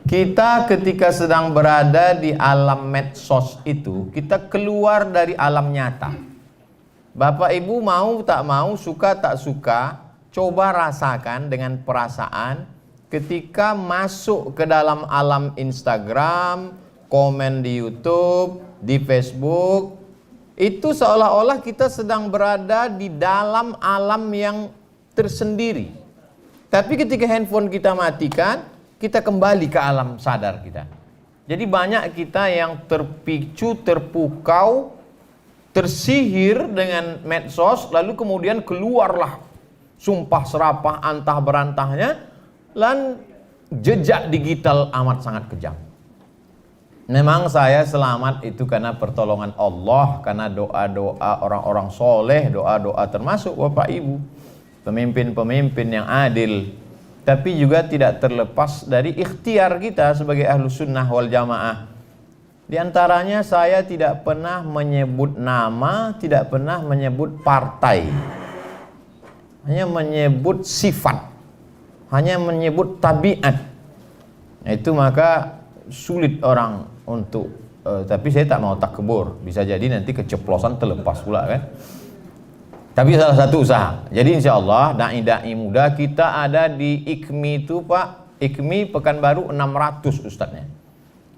Kita ketika sedang berada di alam medsos itu, kita keluar dari alam nyata. Bapak Ibu mau tak mau, suka tak suka, coba rasakan dengan perasaan ketika masuk ke dalam alam Instagram, komen di YouTube, di Facebook, itu seolah-olah kita sedang berada di dalam alam yang tersendiri. Tapi ketika handphone kita matikan, kita kembali ke alam sadar kita. Jadi banyak kita yang terpicu, terpukau, tersihir dengan medsos, lalu kemudian keluarlah sumpah serapah antah berantahnya, dan jejak digital amat sangat kejam. Memang saya selamat itu karena pertolongan Allah, karena doa-doa orang-orang soleh, doa-doa termasuk Bapak Ibu, pemimpin-pemimpin yang adil. Tapi juga tidak terlepas dari ikhtiar kita sebagai ahlu sunnah wal jamaah. Di antaranya saya tidak pernah menyebut nama, tidak pernah menyebut partai, hanya menyebut sifat, hanya menyebut tabiat. Itu maka sulit orang untuk tapi saya tak mau takbur, bisa jadi nanti keceplosan terlepas pula kan. Tapi salah satu usaha. Jadi insya Allah da'i-da'i muda kita ada di IKMI itu Pak. IKMI Pekanbaru 600 ustadznya.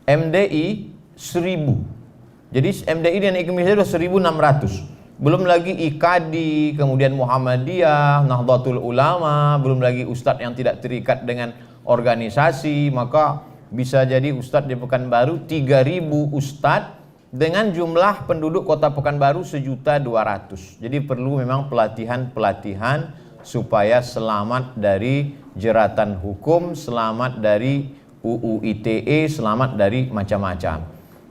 MDI 1000. Jadi MDI dan IKMI itu 1600. Belum lagi IKADI, kemudian Muhammadiyah, Nahdlatul Ulama, belum lagi ustadz yang tidak terikat dengan organisasi. Maka bisa jadi ustadz di Pekanbaru 3000 ustadz dengan jumlah penduduk kota Pekanbaru 1.200.000. Jadi perlu memang pelatihan-pelatihan supaya selamat dari jeratan hukum, selamat dari UU ITE, selamat dari macam-macam.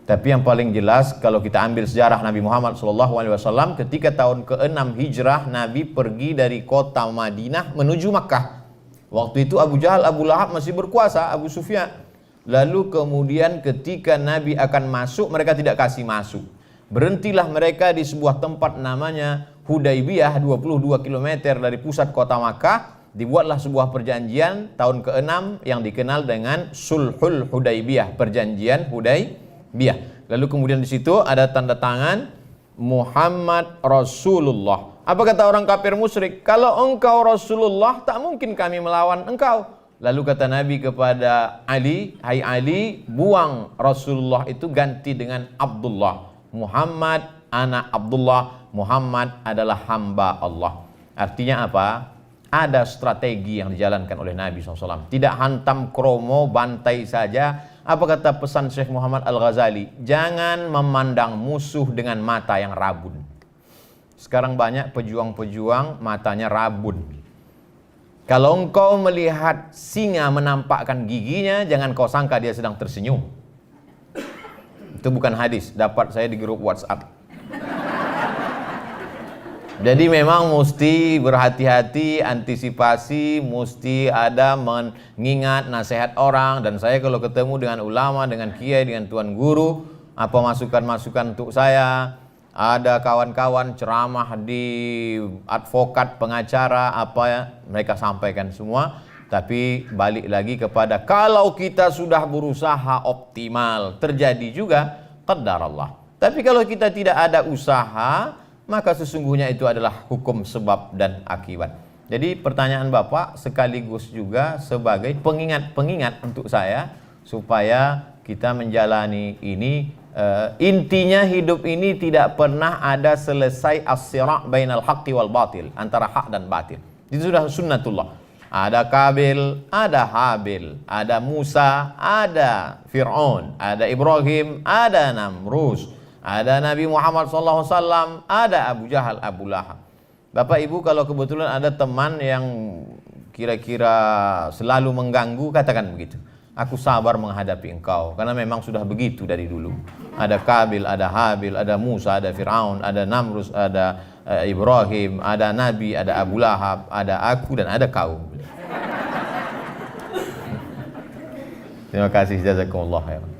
Tapi yang paling jelas kalau kita ambil sejarah Nabi Muhammad SAW, ketika tahun ke-6 Hijrah Nabi pergi dari kota Madinah menuju Makkah. Waktu itu Abu Jahal, Abu Lahab masih berkuasa, Abu Sufyan. Lalu kemudian ketika Nabi akan masuk, mereka tidak kasih masuk. Berhentilah mereka di sebuah tempat namanya Hudaybiyah, 22 km dari pusat kota Makkah. Dibuatlah sebuah perjanjian tahun ke-6 yang dikenal dengan Sulhul Hudaybiyah, perjanjian Hudaybiyah. Lalu kemudian di situ ada tanda tangan Muhammad Rasulullah. Apa kata orang kafir musyrik? Kalau engkau Rasulullah, tak mungkin kami melawan engkau. Lalu kata Nabi kepada Ali, hai Ali, buang Rasulullah itu, ganti dengan Abdullah. Muhammad anak Abdullah, Muhammad adalah hamba Allah. Artinya apa? Ada strategi yang dijalankan oleh Nabi SAW. Tidak hantam kromo, bantai saja. Apa kata pesan Syekh Muhammad Al-Ghazali? Jangan memandang musuh dengan mata yang rabun. Sekarang banyak pejuang-pejuang matanya rabun. Kalau engkau melihat singa menampakkan giginya, jangan kau sangka dia sedang tersenyum. Itu bukan hadis, dapat saya di grup WhatsApp. Jadi memang mesti berhati-hati, antisipasi, mesti ada mengingat nasihat orang. Dan saya kalau ketemu dengan ulama, dengan kiai, dengan tuan guru, apa masukan-masukan untuk saya. Ada kawan-kawan ceramah di advokat, pengacara, apa ya, mereka sampaikan semua. Tapi balik lagi kepada kalau kita sudah berusaha optimal, terjadi juga qadar Allah. Tapi kalau kita tidak ada usaha, maka sesungguhnya itu adalah hukum sebab dan akibat. Jadi pertanyaan Bapak sekaligus juga sebagai pengingat-pengingat untuk saya, supaya kita menjalani ini. Intinya hidup ini tidak pernah ada selesai as-sira' bainal haqqi wal batil, antara hak dan batil. Itu sudah sunnatullah. Ada Kabil, ada Habil, ada Musa, ada Fir'aun, ada Ibrahim, ada Namrus, ada Nabi Muhammad SAW, ada Abu Jahal, Abu Lahab. Bapak Ibu, kalau kebetulan ada teman yang kira-kira selalu mengganggu, katakan begitu. Aku sabar menghadapi engkau, karena memang sudah begitu dari dulu. Ada Kabil, ada Habil, ada Musa, ada Fir'aun, ada Namrus, ada Ibrahim, ada Nabi, ada Abu Lahab, ada aku, dan ada kau. Terima kasih, jazakumullah khairan.